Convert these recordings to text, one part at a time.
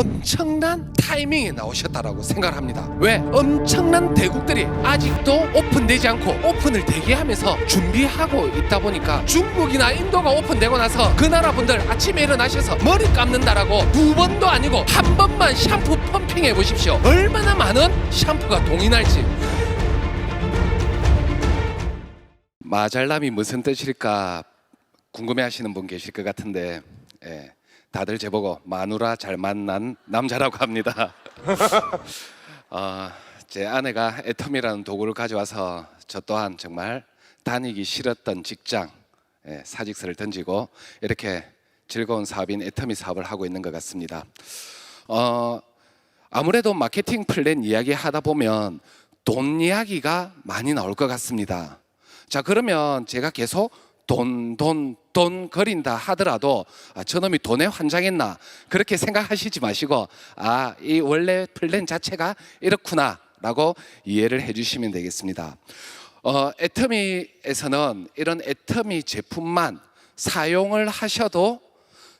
엄청난 타이밍에 나오셨다라고 생각을 합니다. 왜? 엄청난 대국들이 아직도 오픈되지 않고 오픈을 대기하면서 준비하고 있다 보니까 중국이나 인도가 오픈되고 나서 그 나라 분들 아침에 일어나셔서 머리 감는다라고 두 번도 아니고 한 번만 샴푸 펌핑해 보십시오. 얼마나 많은 샴푸가 동인할지. 마잘남이 무슨 뜻일까 궁금해하시는 분 계실 것 같은데, 예, 다들 제보고 마누라 잘 만난 남자라고 합니다. 제 아내가 애텀이라는 도구를 가져와서 저 또한 정말 다니기 싫었던 직장, 예, 사직서를 던지고 이렇게 즐거운 사업인 애터미 사업을 하고 있는 것 같습니다. 아무래도 마케팅 플랜 이야기 하다 보면 돈 이야기가 많이 나올 것 같습니다. 자, 그러면 제가 계속 돈 거린다 하더라도 저놈이 돈에 환장했나 그렇게 생각하시지 마시고 이 원래 플랜 자체가 이렇구나 라고 이해를 해주시면 되겠습니다. 애터미에서는 이런 애터미 제품만 사용을 하셔도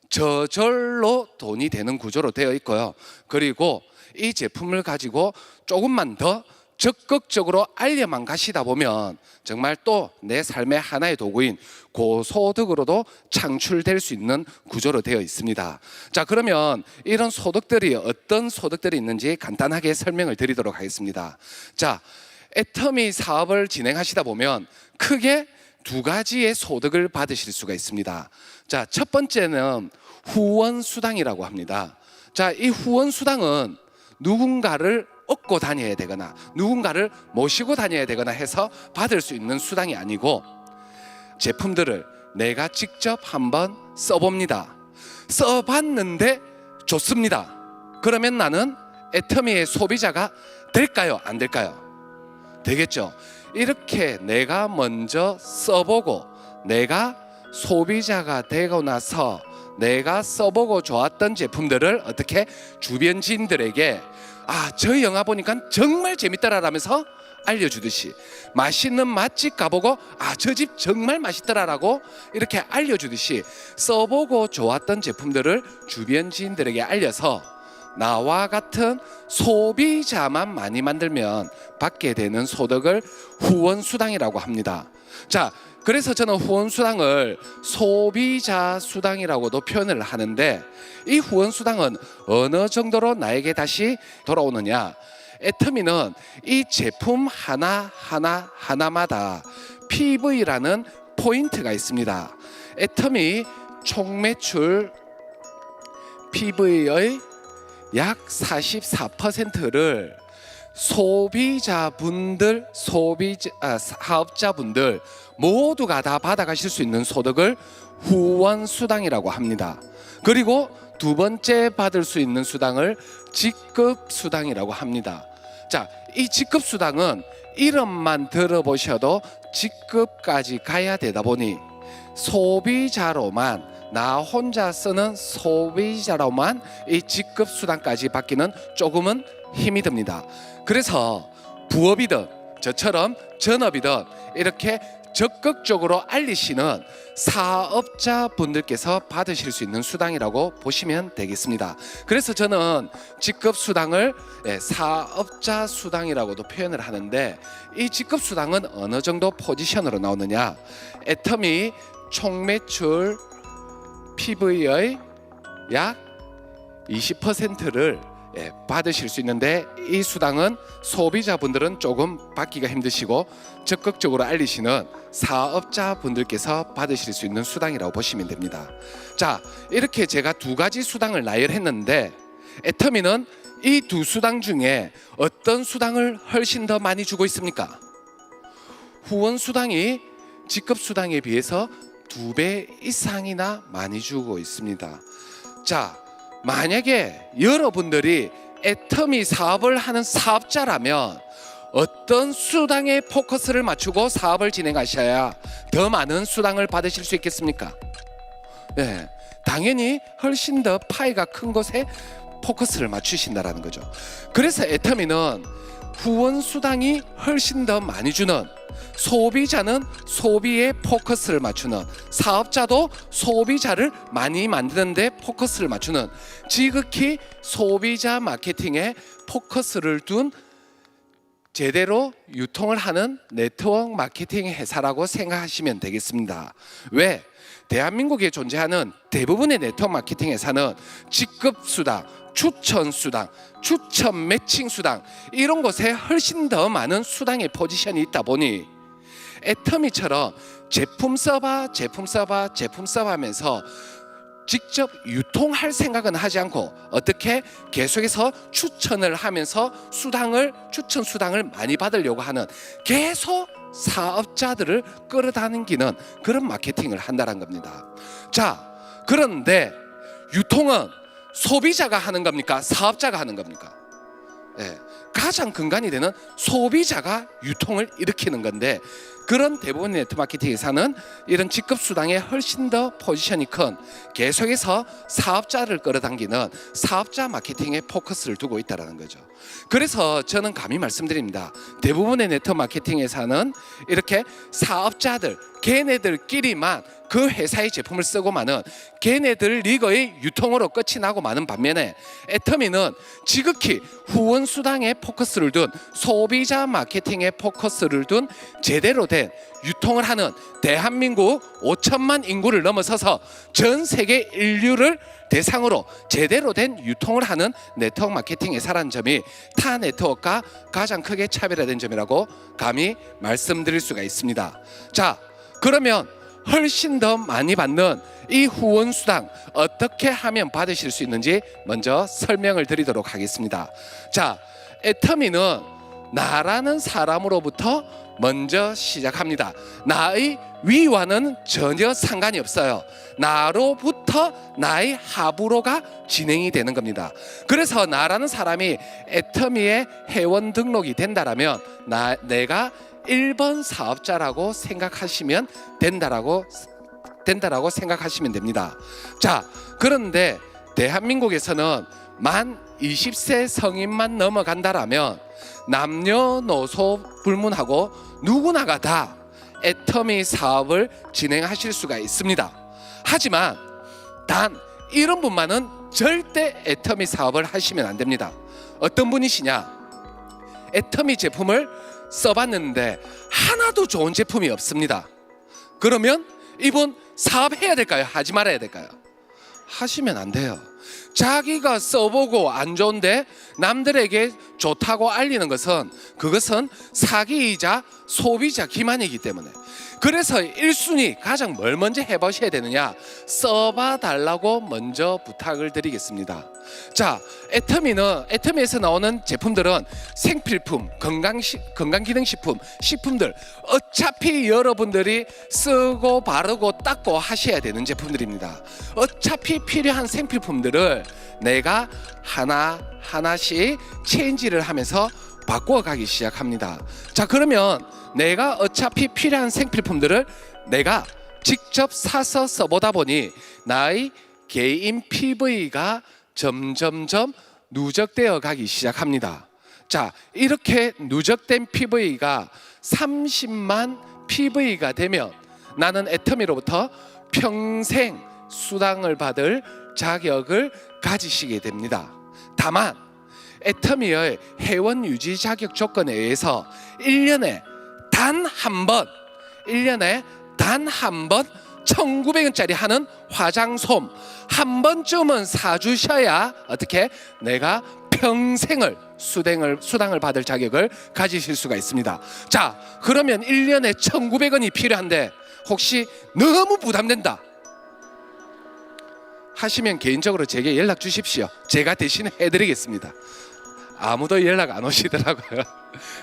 저절로 돈이 되는 구조로 되어 있고요. 그리고 이 제품을 가지고 조금만 더 적극적으로 알려만 가시다 보면 정말 또 내 삶의 하나의 도구인 고소득으로도 창출될 수 있는 구조로 되어 있습니다. 자, 그러면 이런 소득들이 어떤 소득들이 있는지 간단하게 설명을 드리도록 하겠습니다. 자, 애터미 사업을 진행하시다 보면 크게 두 가지의 소득을 받으실 수가 있습니다. 자, 첫 번째는 후원 수당이라고 합니다. 자, 이 후원 수당은 누군가를 얻고 다녀야 되거나 누군가를 모시고 다녀야 되거나 해서 받을 수 있는 수당이 아니고 제품들을 내가 직접 한번 써봅니다. 써봤는데 좋습니다. 그러면 나는 애터미의 소비자가 될까요? 안 될까요? 되겠죠. 이렇게 내가 먼저 써보고 내가 소비자가 되고 나서 내가 써보고 좋았던 제품들을 어떻게 주변 지인들에게 저희 영화 보니까 정말 재밌더라라면서 알려주듯이 맛있는 맛집 가보고 저 집 정말 맛있더라라고 이렇게 알려주듯이 써보고 좋았던 제품들을 주변 지인들에게 알려서 나와 같은 소비자만 많이 만들면 받게 되는 소득을 후원수당이라고 합니다. 자, 그래서 저는 후원수당을 소비자 수당이라고도 표현을 하는데 이 후원수당은 어느 정도로 나에게 다시 돌아오느냐, 애터미는 이 제품 하나마다 PV라는 포인트가 있습니다. 애터미 총 매출 PV의 약 44%를 사업자분들 모두가 다 받아가실 수 있는 소득을 후원수당이라고 합니다. 그리고 두 번째 받을 수 있는 수당을 직급수당이라고 합니다. 자, 이 직급수당은 이름만 들어보셔도 직급까지 가야 되다 보니 소비자로만, 나 혼자 쓰는 소비자로만 이 직급수당까지 받기는 조금은 힘이 듭니다. 그래서 부업이든 저처럼 전업이든 이렇게 적극적으로 알리시는 사업자분들께서 받으실 수 있는 수당이라고 보시면 되겠습니다. 그래서 저는 직급수당을 사업자 수당이라고도 표현을 하는데 이 직급수당은 어느 정도 포지션으로 나오느냐, 애터미 총 매출 PV의 약 20%를 받으실 수 있는데 이 수당은 소비자분들은 조금 받기가 힘드시고 적극적으로 알리시는 사업자분들께서 받으실 수 있는 수당이라고 보시면 됩니다. 자, 이렇게 제가 두 가지 수당을 나열했는데 애터미는 이 두 수당 중에 어떤 수당을 훨씬 더 많이 주고 있습니까? 후원 수당이 직급 수당에 비해서 2배 이상이나 많이 주고 있습니다. 자, 만약에 여러분들이 애터미 사업을 하는 사업자라면 어떤 수당에 포커스를 맞추고 사업을 진행하셔야 더 많은 수당을 받으실 수 있겠습니까? 네, 당연히 훨씬 더 파이가 큰 곳에 포커스를 맞추신다라는 거죠. 그래서 애터미는 후원 수당이 훨씬 더 많이 주는, 소비자는 소비에 포커스를 맞추는, 사업자도 소비자를 많이 만드는 데 포커스를 맞추는, 지극히 소비자 마케팅에 포커스를 둔 제대로 유통을 하는 네트워크 마케팅 회사라고 생각하시면 되겠습니다. 왜? 대한민국에 존재하는 대부분의 네트워크 마케팅 회사는 직급 수당, 추천 수당, 추천 매칭 수당, 이런 것에 훨씬 더 많은 수당의 포지션이 있다 보니 애터미처럼 제품 써봐 하면서 직접 유통할 생각은 하지 않고 어떻게 계속해서 추천을 하면서 추천 수당을 많이 받으려고 하는, 계속 사업자들을 끌어당기는 그런 마케팅을 한다는 겁니다. 자, 그런데 유통은 소비자가 하는 겁니까? 사업자가 하는 겁니까? 가장 근간이 되는 소비자가 유통을 일으키는 건데, 그런 대부분의 네트워크 마케팅 회사는 이런 직급 수당에 훨씬 더 포지션이 큰, 계속해서 사업자를 끌어당기는 사업자 마케팅에 포커스를 두고 있다는 거죠. 그래서 저는 감히 말씀드립니다. 대부분의 네트워크 마케팅 회사는 이렇게 사업자들, 걔네들끼리만 그 회사의 제품을 쓰고 마는, 걔네들 리거의 유통으로 끝이 나고 마는 반면에 애터미는 지극히 후원 수당에 포커스를 둔, 소비자 마케팅에 포커스를 둔 제대로 된 유통을 하는, 대한민국 5천만 인구를 넘어서서 전 세계 인류를 대상으로 제대로 된 유통을 하는 네트워크 마케팅 회사라는 점이 타 네트워크가 가장 크게 차별화된 점이라고 감히 말씀드릴 수가 있습니다. 자, 그러면 훨씬 더 많이 받는 이 후원 수당 어떻게 하면 받으실 수 있는지 먼저 설명을 드리도록 하겠습니다. 자, 애터미는 나라는 사람으로부터 먼저 시작합니다. 나의 위와는 전혀 상관이 없어요. 나로부터 나의 하부로가 진행이 되는 겁니다. 그래서 나라는 사람이 애터미의 회원 등록이 된다라면 내가 1번 사업자라고 생각하시면 된다라고 생각하시면 됩니다. 자, 그런데 대한민국에서는 만 20세 성인만 넘어간다라면 남녀노소 불문하고 누구나가 다 애터미 사업을 진행하실 수가 있습니다. 하지만 단 이런 분만은 절대 애터미 사업을 하시면 안 됩니다. 어떤 분이시냐? 애터미 제품을 써봤는데 하나도 좋은 제품이 없습니다. 그러면 이분 사업해야 될까요? 하지 말아야 될까요? 하시면 안 돼요. 자기가 써보고 안 좋은데 남들에게 좋다고 알리는 것은, 그것은 사기이자 소비자 기만이기 때문에, 그래서 1순위 가장 뭘 먼저 해보셔야 되느냐, 써봐 달라고 먼저 부탁을 드리겠습니다. 자, 애터미에서 나오는 제품들은 생필품, 건강기능식품, 식품들, 어차피 여러분들이 쓰고 바르고 닦고 하셔야 되는 제품들입니다. 어차피 필요한 생필품들을 내가 하나씩 체인지를 하면서 바꿔가기 시작합니다. 자, 그러면 내가 어차피 필요한 생필품들을 내가 직접 사서 써보다 보니 나의 개인 PV가 점점점 누적되어 가기 시작합니다. 자, 이렇게 누적된 PV가 30만 PV가 되면 나는 애터미로부터 평생 수당을 받을 자격을 가지시게 됩니다. 다만 애터미의 회원 유지 자격 조건에 의해서 1년에 단 한 번 1,900원짜리 하는 화장솜 한 번쯤은 사주셔야 어떻게 내가 평생을 수당을 받을 자격을 가지실 수가 있습니다. 자, 그러면 1년에 1,900원이 필요한데 혹시 너무 부담된다 하시면 개인적으로 제게 연락 주십시오. 제가 대신 해드리겠습니다. 아무도 연락 안 오시더라고요.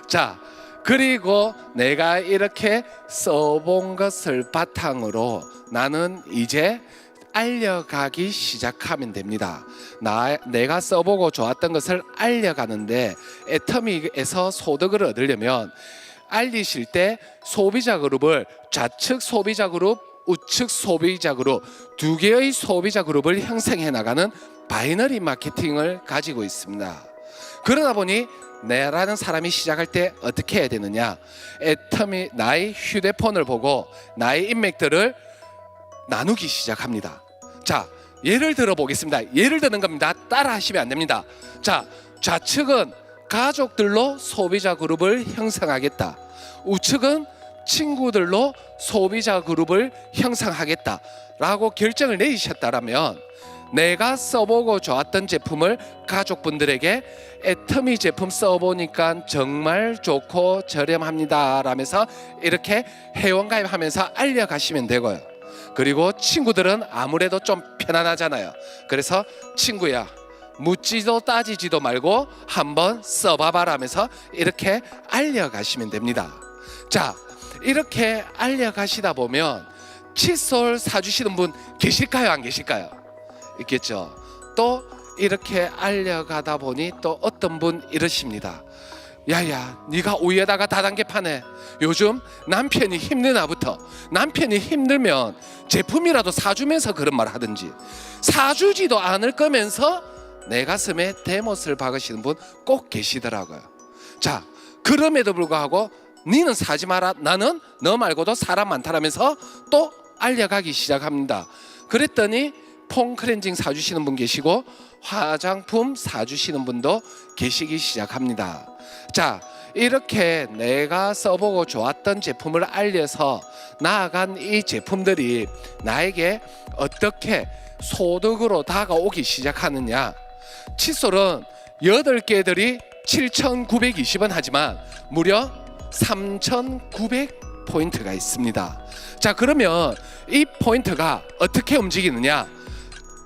자, 그리고 내가 이렇게 써본 것을 바탕으로 나는 이제 알려가기 시작하면 됩니다. 내가 써보고 좋았던 것을 알려가는데 애터미에서 소득을 얻으려면 알리실 때 소비자 그룹을 좌측 소비자 그룹, 우측 소비자 그룹 두 개의 소비자 그룹을 형성해 나가는 바이너리 마케팅을 가지고 있습니다. 그러다 보니 내라는 사람이 시작할 때 어떻게 해야 되느냐, 애텀이 나의 휴대폰을 보고 나의 인맥들을 나누기 시작합니다. 자, 예를 들어 보겠습니다. 예를 드는 겁니다. 따라 하시면 안 됩니다. 자, 좌측은 가족들로 소비자 그룹을 형성하겠다, 우측은 친구들로 소비자 그룹을 형성하겠다 라고 결정을 내리셨다라면, 내가 써보고 좋았던 제품을 가족분들에게 애터미 제품 써보니까 정말 좋고 저렴합니다 라면서 이렇게 회원가입하면서 알려가시면 되고요. 그리고 친구들은 아무래도 좀 편안하잖아요. 그래서 친구야, 묻지도 따지지도 말고 한번 써봐봐 라면서 이렇게 알려가시면 됩니다. 자, 이렇게 알려가시다 보면 칫솔 사주시는 분 계실까요, 안 계실까요? 있겠죠. 또 이렇게 알려가다 보니 또 어떤 분 이러십니다. 야야, 네가 우유에다가 다단계 파네. 요즘 남편이 힘드나부터, 남편이 힘들면 제품이라도 사주면서 그런 말 하든지, 사주지도 않을 거면서 내 가슴에 대못을 박으시는 분 꼭 계시더라고요. 자, 그럼에도 불구하고 니는 사지 마라, 나는 너 말고도 사람 많다라면서 또 알려가기 시작합니다. 그랬더니 폼 클렌징 사주시는 분 계시고 화장품 사주시는 분도 계시기 시작합니다. 자, 이렇게 내가 써보고 좋았던 제품을 알려서 나아간 이 제품들이 나에게 어떻게 소득으로 다가오기 시작하느냐. 칫솔은 8개들이 7,920원 하지만 무려 3,900포인트가 있습니다. 자, 그러면 이 포인트가 어떻게 움직이느냐.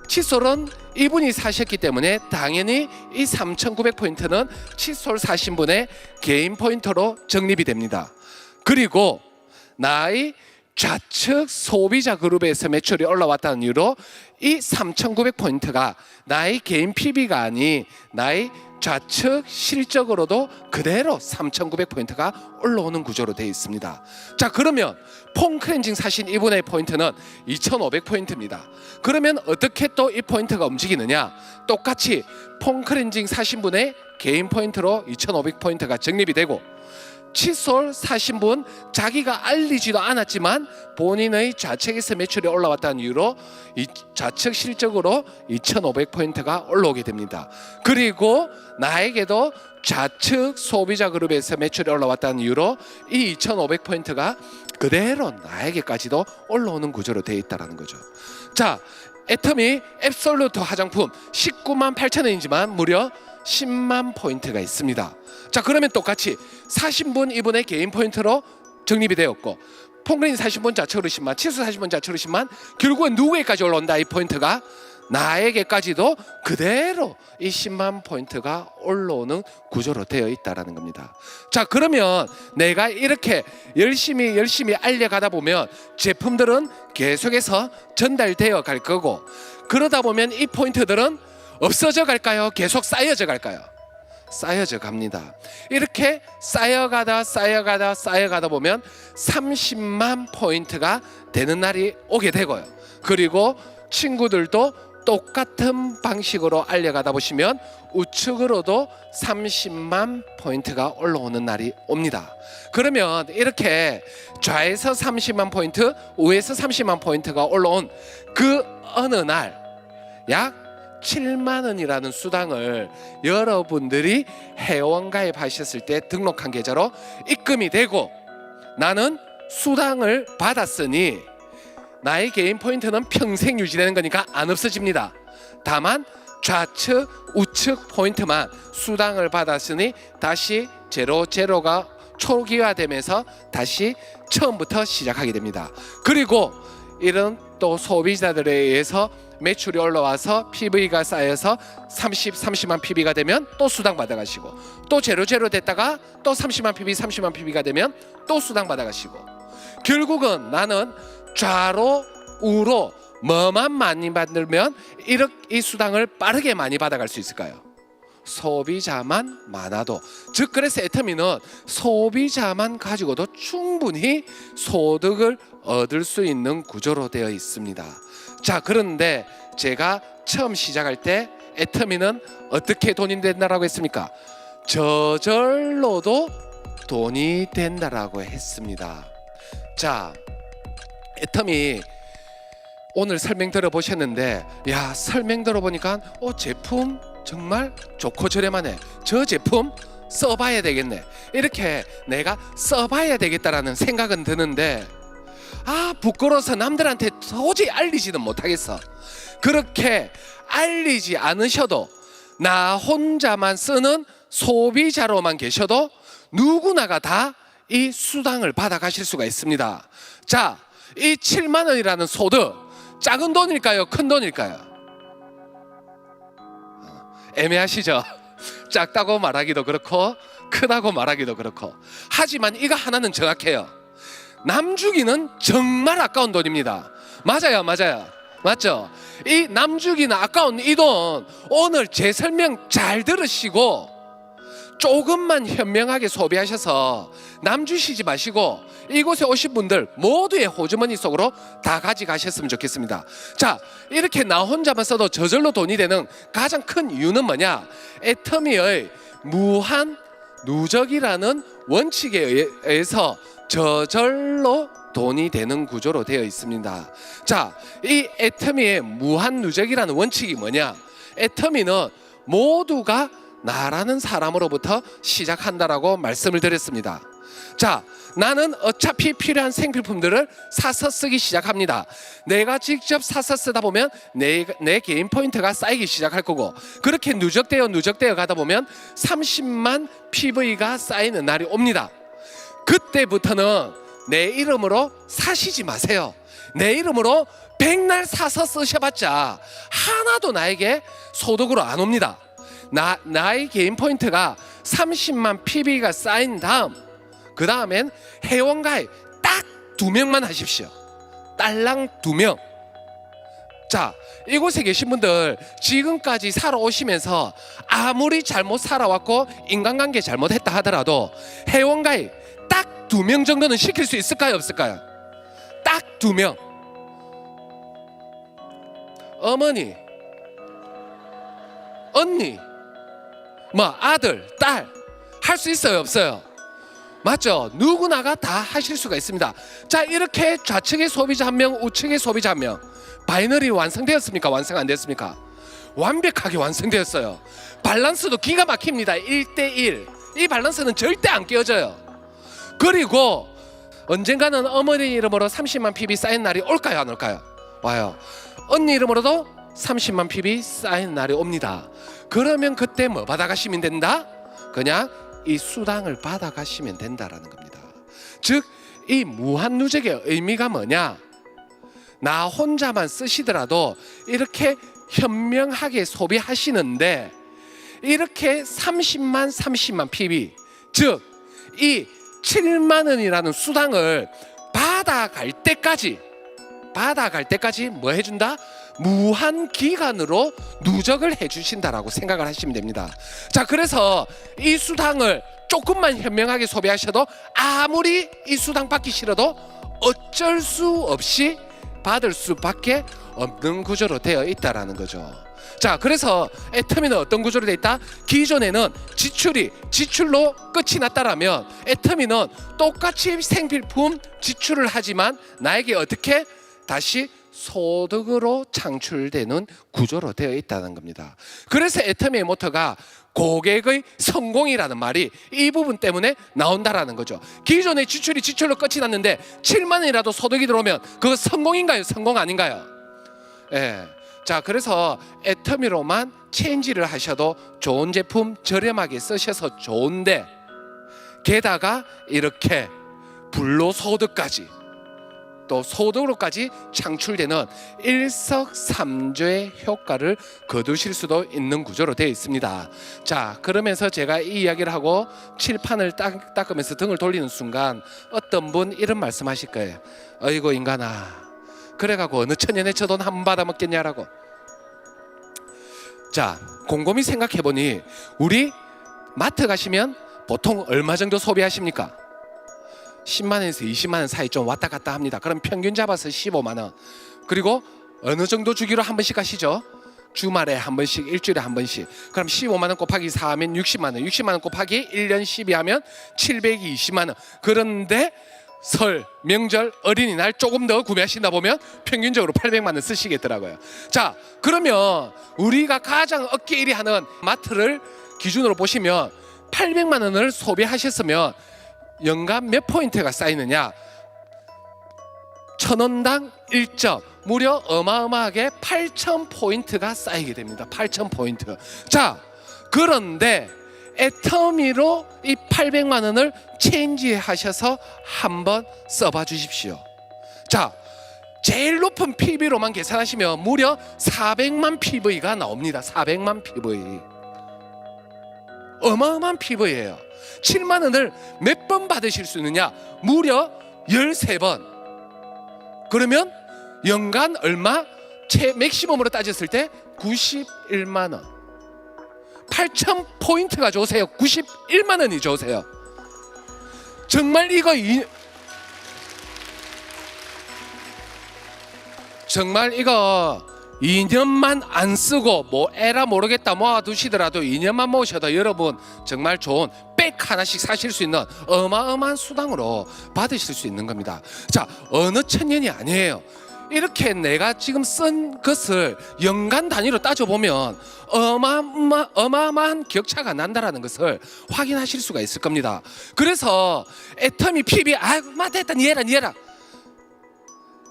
칫솔은 이분이 사셨기 때문에 당연히 이 3,900포인트는 칫솔 사신 분의 개인 포인트로 적립이 됩니다. 그리고 나의 좌측 소비자 그룹에서 매출이 올라왔다는 이유로 이 3,900포인트가 나의 개인 PB가 아닌 나의 좌측 실적으로도 그대로 3,900포인트가 올라오는 구조로 되어 있습니다. 자, 그러면 폼 클렌징 사신 이분의 포인트는 2,500포인트입니다. 그러면 어떻게 또 이 포인트가 움직이느냐. 똑같이 폼 클렌징 사신 분의 개인 포인트로 2,500포인트가 적립이 되고, 칫솔 사신 분 자기가 알리지도 않았지만 본인의 좌측에서 매출이 올라왔다는 이유로 이 좌측 실적으로 2,500포인트가 올라오게 됩니다. 그리고 나에게도 좌측 소비자 그룹에서 매출이 올라왔다는 이유로 이 2,500포인트가 그대로 나에게까지도 올라오는 구조로 되어 있다는 거죠. 자, 애터미 앱솔루트 화장품 19만 8천 원이지만 무려 10만 포인트가 있습니다. 자, 그러면 똑같이 사신 분 이분의 개인 포인트로 적립이 되었고, 폼클렌징 사신 분 좌측으로 10만, 칫솔 사신 분 좌측으로 10만, 결국은 누구에게까지 올라온다? 이 포인트가 나에게까지도 그대로 이 10만 포인트가 올라오는 구조로 되어 있다는 겁니다. 자, 그러면 내가 이렇게 열심히 알려가다 보면 제품들은 계속해서 전달되어 갈 거고, 그러다 보면 이 포인트들은 없어져 갈까요? 계속 쌓여져 갈까요? 쌓여져 갑니다. 이렇게 쌓여가다 보면 30만 포인트가 되는 날이 오게 되고요. 그리고 친구들도 똑같은 방식으로 알려가다 보시면 우측으로도 30만 포인트가 올라오는 날이 옵니다. 그러면 이렇게 좌에서 30만 포인트, 우에서 30만 포인트가 올라온 그 어느 날 약 7만 원이라는 수당을 여러분들이 회원 가입하셨을 때 등록한 계좌로 입금이 되고, 나는 수당을 받았으니 나의 개인 포인트는 평생 유지되는 거니까 안 없어집니다. 다만 좌측 우측 포인트만 수당을 받았으니 다시 제로가 초기화되면서 다시 처음부터 시작하게 됩니다. 그리고 이런 또 소비자들에 의해서 매출이 올라와서 PV가 쌓여서 30만 PV가 되면 또 수당 받아가시고, 또 제로 됐다가 또 30만 PV가 되면 또 수당 받아가시고, 결국은 나는 좌로 우로 뭐만 많이 만들면 이 수당을 빠르게 많이 받아갈 수 있을까요? 소비자만 많아도, 즉 그래서 애터미는 소비자만 가지고도 충분히 소득을 얻을 수 있는 구조로 되어 있습니다. 자, 그런데 제가 처음 시작할 때 애터미는 어떻게 돈이 된다라고 했습니까? 저절로도 돈이 된다라고 했습니다. 자, 애터미 오늘 설명 들어보셨는데, 야, 설명 들어보니까 제품 정말 좋고 저렴하네, 저 제품 써봐야 되겠네, 이렇게 내가 써봐야 되겠다라는 생각은 드는데, 부끄러워서 남들한테 도저히 알리지는 못하겠어. 그렇게 알리지 않으셔도, 나 혼자만 쓰는 소비자로만 계셔도 누구나가 다 이 수당을 받아 가실 수가 있습니다. 자, 이 7만 원이라는 소득, 작은 돈일까요? 큰 돈일까요? 애매하시죠? 작다고 말하기도 그렇고 크다고 말하기도 그렇고. 하지만 이거 하나는 정확해요. 남주기는 정말 아까운 돈입니다. 맞아요, 맞아요, 맞죠? 이 남주기는 아까운 이 돈, 오늘 제 설명 잘 들으시고 조금만 현명하게 소비하셔서 남주시지 마시고 이곳에 오신 분들 모두의 호주머니 속으로 다 가져가셨으면 좋겠습니다. 자, 이렇게 나 혼자만 써도 저절로 돈이 되는 가장 큰 이유는 뭐냐? 애터미의 무한 누적이라는 원칙에 의해서 저절로 돈이 되는 구조로 되어 있습니다. 자, 이 애터미의 무한 누적이라는 원칙이 뭐냐? 애터미는 모두가 나라는 사람으로부터 시작한다라고 말씀을 드렸습니다. 자, 나는 어차피 필요한 생필품들을 사서 쓰기 시작합니다. 내가 직접 사서 쓰다 보면 내 개인 포인트가 쌓이기 시작할 거고, 그렇게 누적되어 가다 보면 30만 PV가 쌓이는 날이 옵니다. 그때부터는 내 이름으로 사시지 마세요. 내 이름으로 백날 사서 쓰셔봤자 하나도 나에게 소득으로 안 옵니다. 나의 개인 포인트가 30만 PB가 쌓인 다음, 그 다음엔 회원가입 딱 2명만 하십시오. 딸랑 2명. 자, 이곳에 계신 분들 지금까지 살아오시면서 아무리 잘못 살아왔고 인간관계 잘못했다 하더라도 회원가입 딱 2명 정도는 시킬 수 있을까요, 없을까요? 딱 2명. 어머니, 언니, 아들, 딸, 할 수 있어요, 없어요? 맞죠? 누구나가 다 하실 수가 있습니다. 자, 이렇게 좌측의 소비자 1명, 우측의 소비자 1명, 바이너리 완성되었습니까? 완성 안 됐습니까? 완벽하게 완성되었어요. 밸런스도 기가 막힙니다. 1대1. 이 밸런스는 절대 안 깨어져요. 그리고 언젠가는 어머니 이름으로 30만 PB 쌓인 날이 올까요, 안 올까요? 와요. 언니 이름으로도 30만 PB 쌓인 날이 옵니다. 그러면 그때 뭐 받아가시면 된다? 그냥 이 수당을 받아가시면 된다라는 겁니다. 즉, 이 무한누적의 의미가 뭐냐? 나 혼자만 쓰시더라도 이렇게 현명하게 소비하시는데, 이렇게 30만 PB, 즉 이 7만 원이라는 수당을 받아갈 때까지 뭐 해준다? 무한 기간으로 누적을 해주신다라고 생각을 하시면 됩니다. 자, 그래서 이 수당을 조금만 현명하게 소비하셔도, 아무리 이 수당 받기 싫어도 어쩔 수 없이 받을 수밖에 없는 구조로 되어 있다라는 거죠. 자, 그래서 애터미는 어떤 구조로 되어 있다? 기존에는 지출로 끝이 났다라면, 애터미는 똑같이 생필품 지출을 하지만 나에게 어떻게 다시 소득으로 창출되는 구조로 되어 있다는 겁니다. 그래서 애터미의 모토가 고객의 성공이라는 말이 이 부분 때문에 나온다라는 거죠. 기존의 지출로 끝이 났는데 7만 원이라도 소득이 들어오면 그거 성공인가요? 성공 아닌가요? 예. 자, 그래서 애터미로만 체인지를 하셔도 좋은 제품 저렴하게 쓰셔서 좋은데, 게다가 이렇게 불로소득까지, 또 소득으로까지 창출되는 일석삼조의 효과를 거두실 수도 있는 구조로 되어 있습니다. 자, 그러면서 제가 이 이야기를 하고 칠판을 닦으면서 등을 돌리는 순간 어떤 분 이런 말씀하실 거예요. 어이구 인간아, 그래가고 어느 천년의 저 돈 한 번 받아 먹겠냐라고. 자, 곰곰이 생각해보니 우리 마트 가시면 보통 얼마 정도 소비하십니까? 10만 원에서 20만 원 사이 좀 왔다 갔다 합니다. 그럼 평균 잡아서 15만 원. 그리고 어느 정도 주기로 한 번씩 가시죠? 주말에 한 번씩, 일주일에 한 번씩. 그럼 15만 원 곱하기 4 하면 60만 원. 60만 원 곱하기 1년 12 하면 720만 원. 그런데 설, 명절, 어린이날 조금 더 구매하신다 보면 평균적으로 800만 원 쓰시겠더라고요. 자, 그러면 우리가 가장 어깨 1위 하는 마트를 기준으로 보시면 800만 원을 소비하셨으면 연간 몇 포인트가 쌓이느냐? 1,000원당 1점, 무려 어마어마하게 8,000포인트가 쌓이게 됩니다. 8,000포인트. 자, 그런데 애터미로 이 800만 원을 체인지 하셔서 한번 써봐 주십시오. 자, 제일 높은 PV로만 계산하시면 무려 400만 PV가 나옵니다. 400만 PV. 어마어마한 PV예요. 7만 원을 몇 번 받으실 수 있느냐? 무려 13번. 그러면 연간 얼마? 맥시멈으로 따졌을 때 91만 원. 8,000포인트가 좋으세요? 91만 원이 좋으세요? 정말 정말 이거 2년만 안 쓰고 뭐 에라 모르겠다 모아두시더라도 2년만 모으셔도 여러분 정말 좋은 백 하나씩 사실 수 있는 어마어마한 수당으로 받으실 수 있는 겁니다. 자, 어느 천년이 아니에요. 이렇게 내가 지금 쓴 것을 연간 단위로 따져보면 어마어마한 격차가 난다라는 것을 확인하실 수가 있을 겁니다. 그래서 애터미 PB 아이고 맞다 니해라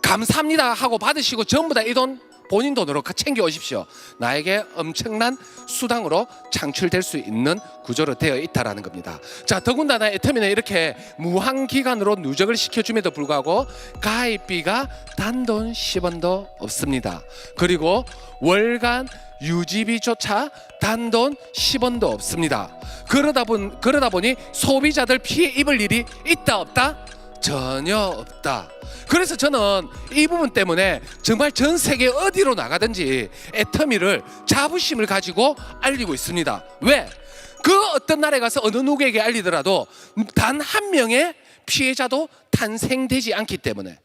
감사합니다 하고 받으시고 전부 다 이 돈 본인 돈으로 챙겨 오십시오. 나에게 엄청난 수당으로 창출될 수 있는 구조로 되어 있다라는 겁니다. 자, 더군다나 애터미는 이렇게 무한기간으로 누적을 시켜줌에도 불구하고 가입비가 단돈 10원도 없습니다. 그리고 월간 유지비조차 단돈 10원도 없습니다. 그러다 보니 소비자들 피해 입을 일이 있다 없다? 전혀 없다. 그래서 저는 이 부분 때문에 정말 전 세계 어디로 나가든지 애터미를 자부심을 가지고 알리고 있습니다. 왜? 그 어떤 나라에 가서 어느 누구에게 알리더라도 단 한 명의 피해자도 탄생되지 않기 때문에.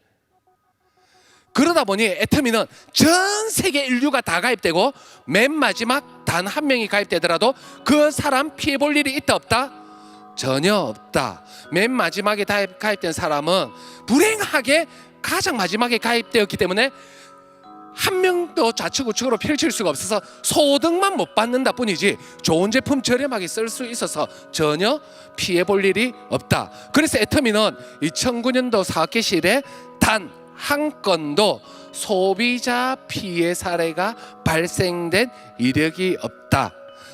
그러다 보니 애터미는 전 세계 인류가 다 가입되고 맨 마지막 단 한 명이 가입되더라도 그 사람 피해 볼 일이 있다 없다? 전혀 없다. 맨 마지막에 가입된 사람은 불행하게 가장 마지막에 가입되었기 때문에 한 명도 좌측 우측으로 펼칠 수가 없어서 소득만 못 받는다 뿐이지 좋은 제품 저렴하게 쓸 수 있어서 전혀 피해 볼 일이 없다. 그래서 애터미는 2009년도 사업 개시일에 단 한 건도 소비자 피해 사례가 발생된 이력이 없다.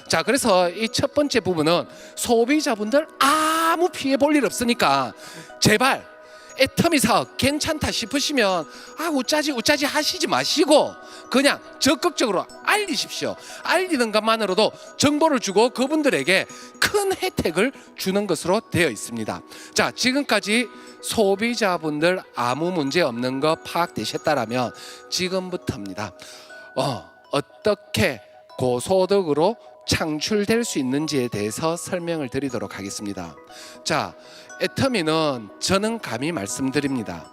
자, 그래서 이 첫 번째 부분은 소비자분들 아무 피해 볼 일 없으니까 제발 애터미 사업 괜찮다 싶으시면 우짜지 하시지 마시고 그냥 적극적으로 알리십시오. 알리는 것만으로도 정보를 주고 그분들에게 큰 혜택을 주는 것으로 되어 있습니다. 자, 지금까지 소비자분들 아무 문제 없는 거 파악되셨다라면 지금부터입니다. 어떻게 고소득으로 창출될 수 있는지에 대해서 설명을 드리도록 하겠습니다. 자, 애터미는 저는 감히 말씀드립니다.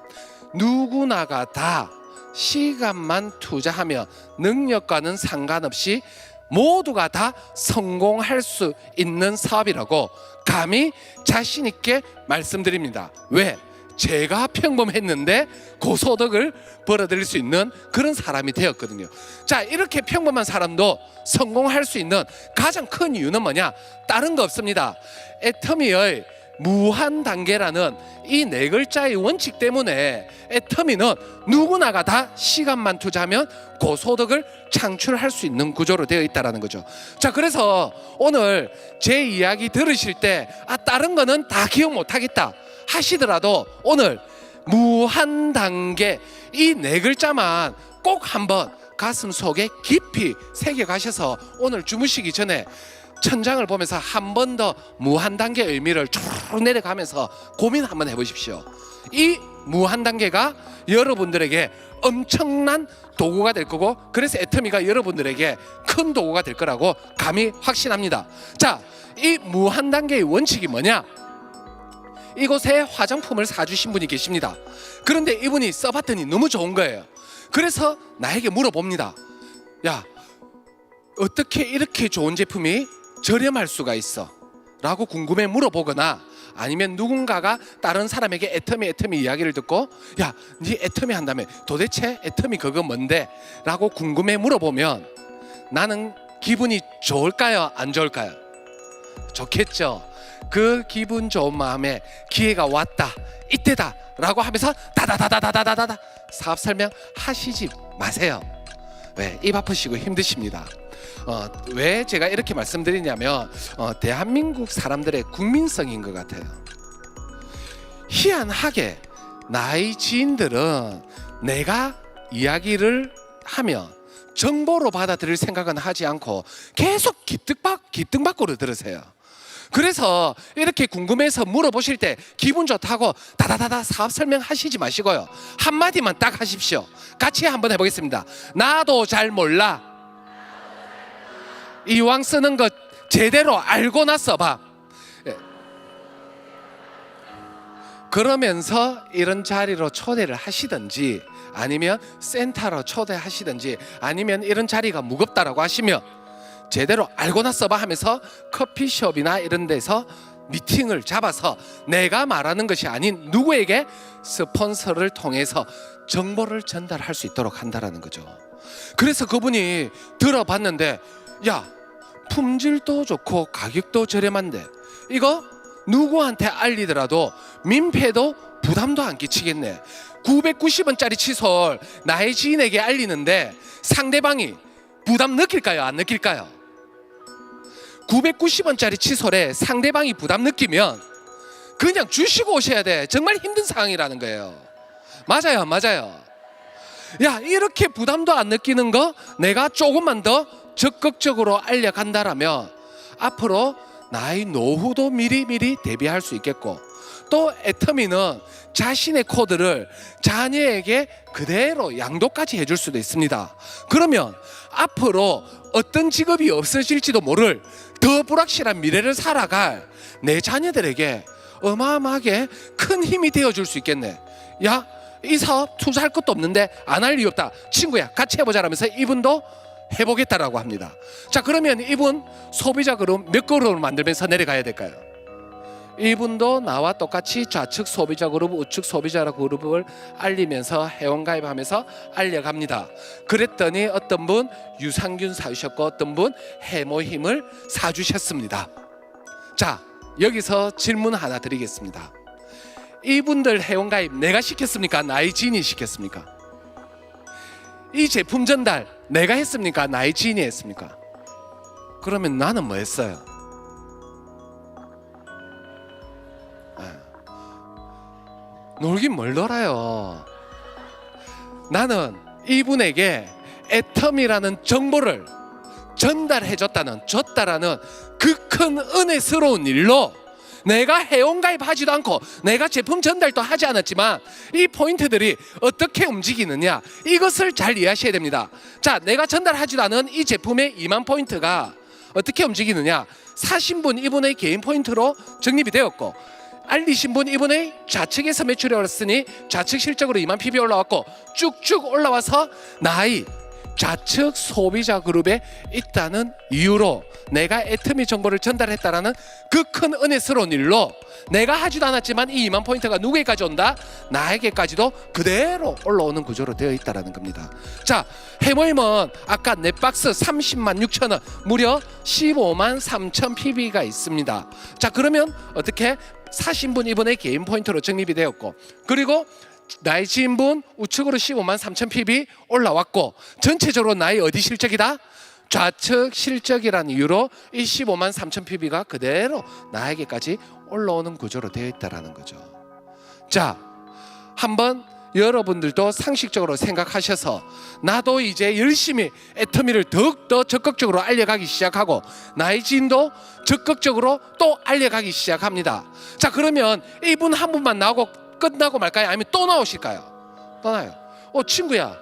누구나가 다 시간만 투자하면 능력과는 상관없이 모두가 다 성공할 수 있는 사업이라고 감히 자신 있게 말씀드립니다. 왜? 제가 평범했는데 고소득을 벌어들일 수 있는 그런 사람이 되었거든요. 자, 이렇게 평범한 사람도 성공할 수 있는 가장 큰 이유는 뭐냐? 다른 거 없습니다. 애터미의 무한 단계라는 이 네 글자의 원칙 때문에 애터미는 누구나가 다 시간만 투자하면 고소득을 창출할 수 있는 구조로 되어 있다는 거죠. 자, 그래서 오늘 제 이야기 들으실 때 다른 거는 다 기억 못하겠다 하시더라도 오늘 무한 단계 이 네 글자만 꼭 한번 가슴 속에 깊이 새겨 가셔서 오늘 주무시기 전에 천장을 보면서 한 번 더 무한 단계의 의미를 쭉 내려가면서 고민 한번 해보십시오. 이 무한 단계가 여러분들에게 엄청난 도구가 될 거고, 그래서 애터미가 여러분들에게 큰 도구가 될 거라고 감히 확신합니다. 자, 이 무한 단계의 원칙이 뭐냐? 이곳에 화장품을 사주신 분이 계십니다. 그런데 이분이 써봤더니 너무 좋은 거예요. 그래서 나에게 물어봅니다. 야, 어떻게 이렇게 좋은 제품이 저렴할 수가 있어? 라고 궁금해 물어보거나, 아니면 누군가가 다른 사람에게 애터미 이야기를 듣고, 야, 네 애터미 한다며 도대체 애터미 그거 뭔데? 라고 궁금해 물어보면 나는 기분이 좋을까요? 안 좋을까요? 좋겠죠. 그 기분 좋은 마음에 기회가 왔다, 이때다 라고 하면서 다다다다다다다다 사업 설명 하시지 마세요. 왜? 입 아프시고 힘드십니다. 왜 제가 이렇게 말씀드리냐면 대한민국 사람들의 국민성인 것 같아요. 희한하게 나이 지인들은 내가 이야기를 하면 정보로 받아들일 생각은 하지 않고 계속 기등밖으로 들으세요. 그래서 이렇게 궁금해서 물어보실 때 기분 좋다고 다다다다 사업 설명하시지 마시고요, 한마디만 딱 하십시오. 같이 한번 해보겠습니다. 나도 잘 몰라. 이왕 쓰는 거 제대로 알고 나서 봐. 그러면서 이런 자리로 초대를 하시든지, 아니면 센터로 초대하시든지, 아니면 이런 자리가 무겁다라고 하시면 제대로 알고 나서 봐 하면서 커피숍이나 이런 데서 미팅을 잡아서 내가 말하는 것이 아닌 누구에게 스폰서를 통해서 정보를 전달할 수 있도록 한다라는 거죠. 그래서 그분이 들어봤는데, 야, 품질도 좋고 가격도 저렴한데 이거 누구한테 알리더라도 민폐도 부담도 안 끼치겠네. 990원짜리 칫솔 나의 지인에게 알리는데 상대방이 부담 느낄까요? 안 느낄까요? 990원짜리 칫솔에 상대방이 부담 느끼면 그냥 주시고 오셔야 돼. 정말 힘든 상황이라는 거예요. 맞아요, 맞아요. 야, 이렇게 부담도 안 느끼는 거 내가 조금만 더 적극적으로 알려간다라면 앞으로 나의 노후도 미리미리 대비할 수 있겠고, 또 애터미는 자신의 코드를 자녀에게 그대로 양도까지 해줄 수도 있습니다. 그러면 앞으로 어떤 직업이 없어질지도 모를 더 불확실한 미래를 살아갈 내 자녀들에게 어마어마하게 큰 힘이 되어줄 수 있겠네. 야, 이 사업 투자할 것도 없는데 안 할 이유 없다. 친구야, 같이 해보자라면서 이분도 해보겠다라고 합니다. 자, 그러면 이분 소비자 그룹 몇 그룹을 만들면서 내려가야 될까요? 이분도 나와 똑같이 좌측 소비자 그룹, 우측 소비자 그룹을 알리면서 회원가입하면서 알려갑니다. 그랬더니 어떤 분 유산균 사주셨고, 어떤 분 해모힘을 사주셨습니다. 자, 여기서 질문 하나 드리겠습니다. 이분들 회원가입 내가 시켰습니까? 나의 지인이 시켰습니까? 이 제품 전달 내가 했습니까? 나의 지인이 했습니까? 그러면 나는 뭐 했어요? 놀긴 뭘 놀아요. 나는 이분에게 애텀이라는 정보를 전달해줬다는, 줬다라는 그 큰 은혜스러운 일로 내가 회원가입하지도 않고 내가 제품 전달도 하지 않았지만 이 포인트들이 어떻게 움직이느냐, 이것을 잘 이해하셔야 됩니다. 자, 내가 전달하지도 않은 이 제품의 2만 포인트가 어떻게 움직이느냐, 사신 분 이분의 개인 포인트로 적립이 되었고, 알리신 분 이분의 좌측에서 매출이 올랐으니 좌측 실적으로 2만 PB 올라왔고, 쭉쭉 올라와서 나의 좌측 소비자 그룹에 있다는 이유로 내가 애터미 정보를 전달했다라는 그 큰 은혜스러운 일로 내가 하지도 않았지만 이 2만 포인트가 누구에게까지 온다? 나에게까지도 그대로 올라오는 구조로 되어 있다는 겁니다. 자, 해모임은 아까 넷박스 30만 6천 원, 무려 15만 3천 PB가 있습니다. 자, 그러면 어떻게 사신 분 이분의 개인 포인트로 적립이 되었고, 그리고 나의 지인분 우측으로 15만 3천 PB 올라왔고, 전체적으로 나의 어디 실적이다? 좌측 실적이라는 이유로 이 15만 3천 PB가 그대로 나에게까지 올라오는 구조로 되어 있다는 거죠. 자, 한번 여러분들도 상식적으로 생각하셔서 나도 이제 열심히 애터미를 더욱더 적극적으로 알려가기 시작하고 나의 지인도 적극적으로 또 알려가기 시작합니다. 자, 그러면 이분 한 분만 나오고 끝나고 말까요? 아니면 또 나오실까요? 떠나요. 친구야,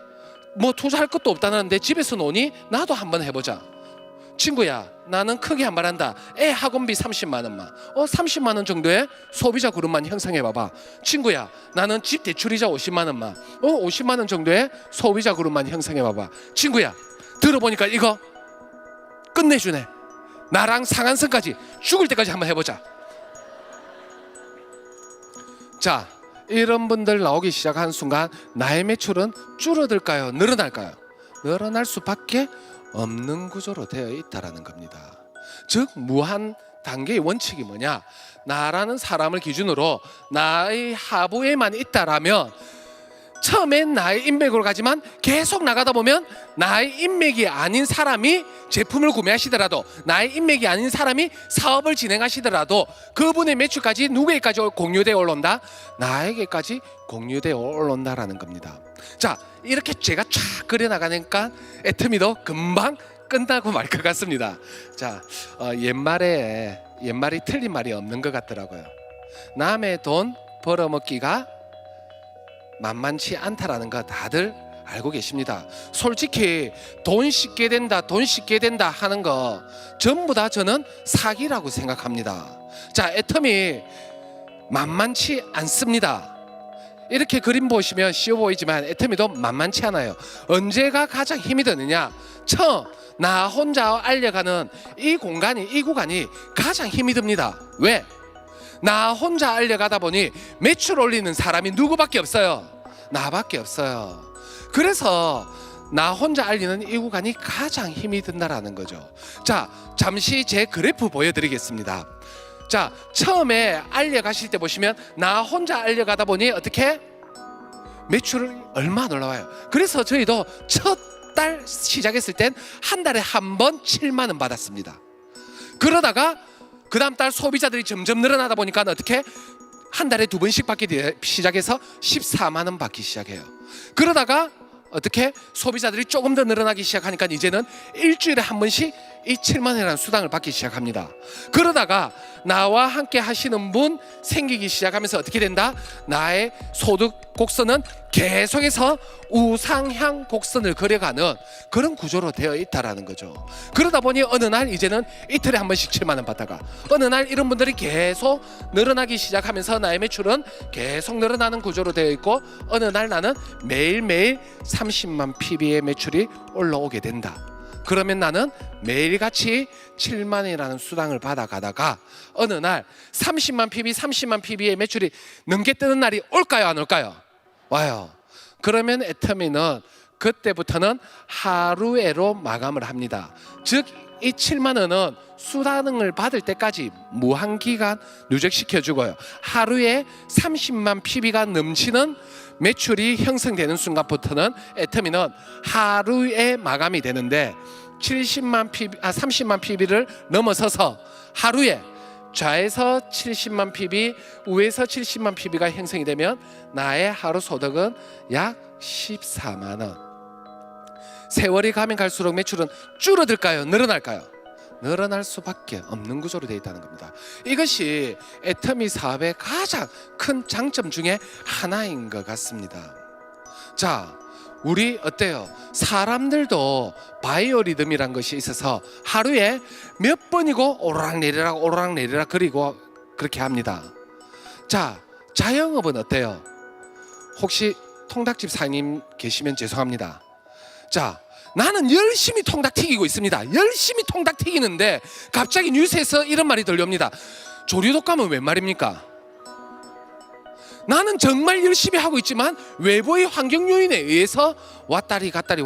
뭐 투자할 것도 없다는데 집에서 노니? 나도 한번 해보자. 친구야, 나는 크게 한 말 한다. 애 학원비 30만 원만 30만 원 정도의 소비자 그룹만 형성해 봐봐. 친구야, 나는 집 대출이자 50만 원만 50만 원 정도의 소비자 그룹만 형성해 봐봐. 친구야, 들어보니까 이거 끝내주네. 나랑 상한선까지 죽을 때까지 한번 해보자. 자, 이런 분들 나오기 시작한 순간 나의 매출은 줄어들까요? 늘어날까요? 늘어날 수밖에 없는 구조로 되어 있다는 겁니다. 즉 무한 단계의 원칙이 뭐냐? 나라는 사람을 기준으로 나의 하부에만 있다라면 처음엔 나의 인맥으로 가지만 계속 나가다 보면 나의 인맥이 아닌 사람이 제품을 구매하시더라도, 나의 인맥이 아닌 사람이 사업을 진행하시더라도 그분의 매출까지 누구에게까지 공유되어 올라온다? 나에게까지 공유되어 올라온다라는 겁니다. 자, 이렇게 제가 쫙 그려나가니까 애터미도 금방 끝나고 말 것 같습니다. 자, 옛말이 틀린 말이 없는 것 같더라고요. 남의 돈 벌어먹기가 만만치 않다라는 거 다들 알고 계십니다. 솔직히 돈 씻게 된다, 돈 씻게 된다 하는 거 전부 다 저는 사기라고 생각합니다. 자, 애터미 만만치 않습니다. 이렇게 그림 보시면 쉬워 보이지만 애터미도 만만치 않아요. 언제가 가장 힘이 드느냐? 처음 나 혼자 알려가는 이 구간이 가장 힘이 듭니다. 왜? 나 혼자 알려가다 보니 매출 올리는 사람이 누구밖에 없어요. 나밖에 없어요. 그래서 나 혼자 알리는 이 구간이 가장 힘이 든다라는 거죠. 자, 잠시 제 그래프 보여드리겠습니다. 자, 처음에 알려가실 때 보시면 나 혼자 알려가다 보니 어떻게? 매출이 얼마 올라와요. 그래서 저희도 첫 달 시작했을 땐 한 달에 한 번 7만 원 받았습니다. 그러다가 그 다음 달 소비자들이 점점 늘어나다 보니까 어떻게? 한 달에 2번씩 받기 시작해서 14만 원 받기 시작해요. 그러다가 어떻게? 소비자들이 조금 더 늘어나기 시작하니까 이제는 일주일에 한 번씩 이 7만 원이라는 수당을 받기 시작합니다. 그러다가 나와 함께 하시는 분 생기기 시작하면서 어떻게 된다? 나의 소득 곡선은 계속해서 우상향 곡선을 그려가는 그런 구조로 되어 있다라는 거죠. 그러다 보니 어느 날 이제는 이틀에 한 번씩 7만 원 받다가 어느 날 이런 분들이 계속 늘어나기 시작하면서 나의 매출은 계속 늘어나는 구조로 되어 있고, 어느 날 나는 매일매일 30만 PB의 매출이 올라오게 된다. 그러면 나는 매일같이 7만 원이라는 수당을 받아가다가 어느 날 30만 PB의 매출이 넘게 뜨는 날이 올까요, 안 올까요? 와요. 그러면 애터미는 그때부터는 하루에로 마감을 합니다. 즉 이 7만 원은 수당을 받을 때까지 무한기간 누적시켜 주고요. 하루에 30만 PB가 넘치는 매출이 형성되는 순간부터는 애터미는 하루에 마감이 되는데 30만 PB를 넘어서서 하루에 좌에서 70만 PB, 우에서 70만 PB가 형성이 되면 나의 하루 소득은 약 14만 원. 세월이 가면 갈수록 매출은 줄어들까요? 늘어날까요? 늘어날 수밖에 없는 구조로 되어 있다는 겁니다. 이것이 애터미 사업의 가장 큰 장점 중에 하나인 것 같습니다. 자, 우리 어때요? 사람들도 바이오리듬이란 것이 있어서 하루에 몇 번이고 오르락내리락 그리고 그렇게 합니다. 자, 자영업은 어때요? 혹시 통닭집 사장님 계시면 죄송합니다. 자, 나는 열심히 통닭 튀기고 있습니다. 열심히 통닭 튀기는데 갑자기 뉴스에서 이런 말이 들려옵니다. 조류독감은 웬 말입니까? 나는 정말 열심히 하고 있지만 외부의 환경 요인에 의해서 왔다리 갔다리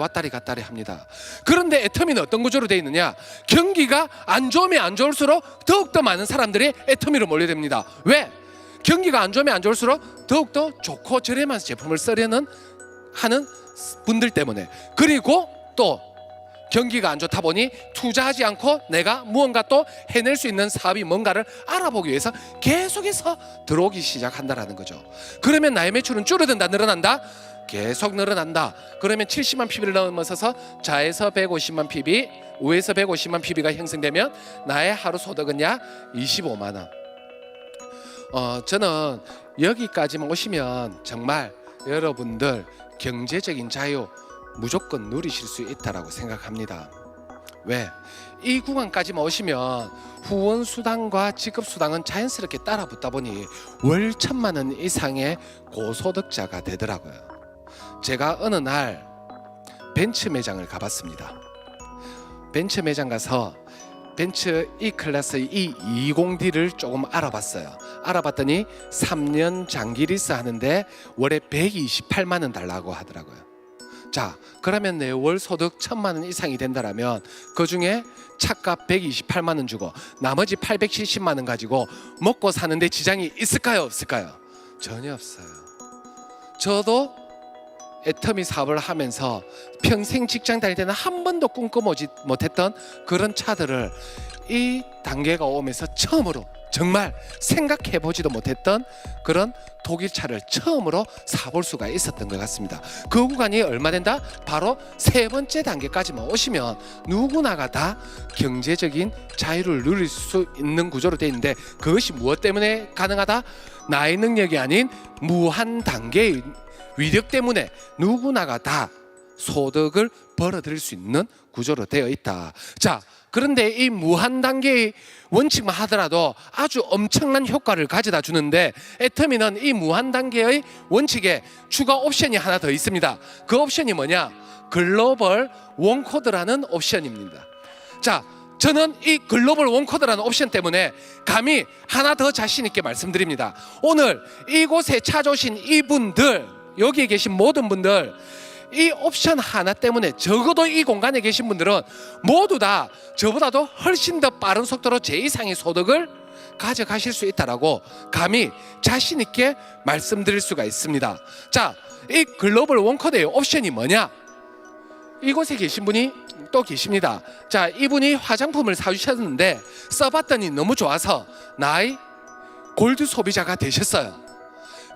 합니다. 그런데 애터미는 어떤 구조로 되어 있느냐? 경기가 안 좋으면 안 좋을수록 더욱더 많은 사람들이 애터미로 몰려듭니다. 왜? 경기가 안 좋으면 안 좋을수록 더욱더 좋고 저렴한 제품을 쓰려는 하는 분들 때문에, 그리고 또 경기가 안 좋다 보니 투자하지 않고 내가 무언가 또 해낼 수 있는 사업이 뭔가를 알아보기 위해서 계속해서 들어오기 시작한다라는 거죠. 그러면 나의 매출은 줄어든다, 늘어난다? 계속 늘어난다. 그러면 70만 PB를 넘어서서 좌에서 150만 PB, 우에서 150만 PB가 형성되면 나의 하루 소득은 약 25만 원. 저는 여기까지만 오시면 정말 여러분들 경제적인 자유 무조건 누리실 수 있다라고 생각합니다. 왜? 이 구간까지만 오시면 후원 수당과 지급 수당은 자연스럽게 따라 붙다 보니 월 1,000만 원 이상의 고소득자가 되더라고요. 제가 어느 날 벤츠 매장을 가봤습니다. 벤츠 매장 가서 벤츠 E클래스 이 20D를 조금 알아봤어요. 알아봤더니 3년 장기 리스 하는데 월에 128만 원 달라고 하더라고요. 자, 그러면 내 월 소득 1,000만 원 이상이 된다라면 그 중에 차값 128만 원 주고 나머지 870만 원 가지고 먹고 사는데 지장이 있을까요, 없을까요? 전혀 없어요. 저도 애터미 사업을 하면서 평생 직장 다닐 때는 한 번도 꿈꿔보지 못했던 그런 차들을 이 단계가 오면서 처음으로 정말 생각해보지도 못했던 그런 독일 차를 처음으로 사볼 수가 있었던 것 같습니다. 그 구간이 얼마 된다? 바로 세 번째 단계까지만 오시면 누구나가 다 경제적인 자유를 누릴 수 있는 구조로 되어 있는데, 그것이 무엇 때문에 가능하다? 나의 능력이 아닌 무한 단계의 위력 때문에 누구나가 다 소득을 벌어들일 수 있는 구조로 되어 있다. 자, 그런데 이 무한 단계의 원칙만 하더라도 아주 엄청난 효과를 가져다 주는데, 애터미는 이 무한 단계의 원칙에 추가 옵션이 하나 더 있습니다. 그 옵션이 뭐냐? 글로벌 원코드라는 옵션입니다. 자, 저는 이 글로벌 원코드라는 옵션 때문에 감히 하나 더 자신 있게 말씀드립니다. 오늘 이곳에 찾아오신 이분들, 여기에 계신 모든 분들, 이 옵션 하나 때문에 적어도 이 공간에 계신 분들은 모두 다 저보다도 훨씬 더 빠른 속도로 제 이상의 소득을 가져가실 수 있다라고 감히 자신 있게 말씀드릴 수가 있습니다. 자, 이 글로벌 원코드의 옵션이 뭐냐? 이곳에 계신 분이 또 계십니다. 자, 이분이 화장품을 사주셨는데 써봤더니 너무 좋아서 나의 골드 소비자가 되셨어요.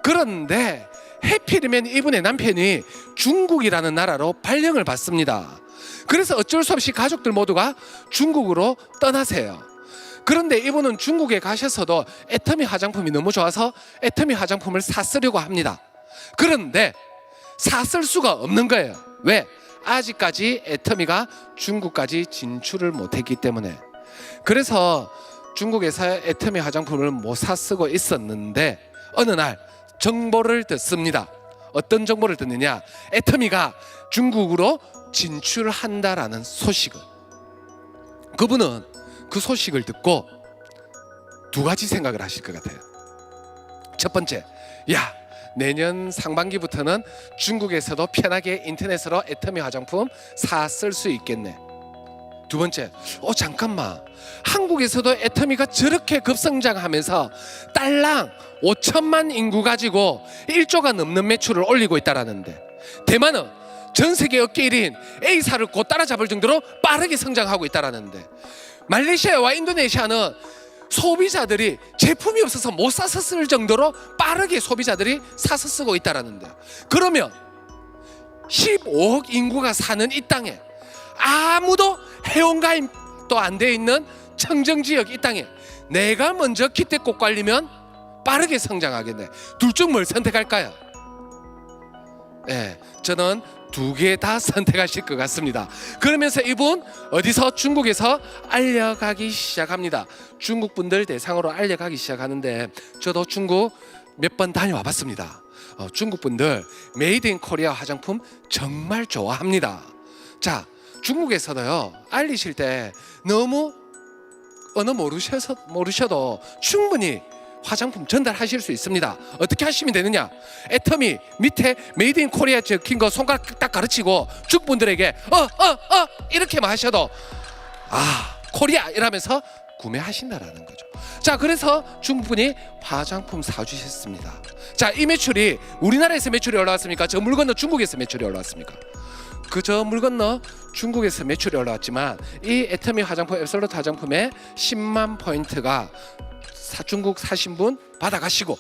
그런데 해필이면 이분의 남편이 중국이라는 나라로 발령을 받습니다. 그래서 어쩔 수 없이 가족들 모두가 중국으로 떠나세요. 그런데 이분은 중국에 가셔서도 애터미 화장품이 너무 좋아서 애터미 화장품을 사쓰려고 합니다. 그런데 사쓸 수가 없는 거예요. 왜? 아직까지 애터미가 중국까지 진출을 못했기 때문에. 그래서 중국에서 애터미 화장품을 못 사쓰고 있었는데 어느 날 정보를 듣습니다. 어떤 정보를 듣느냐? 애터미가 중국으로 진출한다라는 소식을. 그분은 그 소식을 듣고 두 가지 생각을 하실 것 같아요. 첫 번째, 야, 내년 상반기부터는 중국에서도 편하게 인터넷으로 애터미 화장품 사 쓸 수 있겠네. 두 번째, 잠깐만, 한국에서도 애터미가 저렇게 급성장하면서 딸랑 5천만 인구 가지고 1조가 넘는 매출을 올리고 있다라는데, 대만은 전 세계 업계 1인 A사를 곧 따라잡을 정도로 빠르게 성장하고 있다라는데, 말레이시아와 인도네시아는 소비자들이 제품이 없어서 못 사서 쓸 정도로 빠르게 소비자들이 사서 쓰고 있다라는데, 그러면 15억 인구가 사는 이 땅에 아무도 회원가입도 안 돼 있는 청정지역 이 땅에 내가 먼저 기대꽃 관리면 빠르게 성장하겠네. 둘 중 뭘 선택할까요? 네, 저는 두 개 다 선택하실 것 같습니다. 그러면서 이분 어디서? 중국에서 알려가기 시작합니다. 중국 분들 대상으로 알려가기 시작하는데, 저도 중국 몇 번 다녀와 봤습니다. 중국 분들 메이드 인 코리아 화장품 정말 좋아합니다. 자, 중국에서도요, 알리실 때 너무 언어 모르셔도 충분히 화장품 전달하실 수 있습니다. 어떻게 하시면 되느냐? 애터미 밑에 메이드 인 코리아 적힌 거 손가락 딱 가르치고 중국분들에게 이렇게만 하셔도 코리아 이러면서 구매하신다라는 거죠. 자, 그래서 중국분이 화장품 사주셨습니다. 자, 이 매출이 우리나라에서 매출이 올라왔습니까? 저 물 건너 중국에서 매출이 올라왔습니까? 그저 물 건너 중국에서 매출이 올라왔지만, 이 애터미 화장품, 앱솔루트 화장품의 10만 포인트가 중국 사신 분 받아가시고,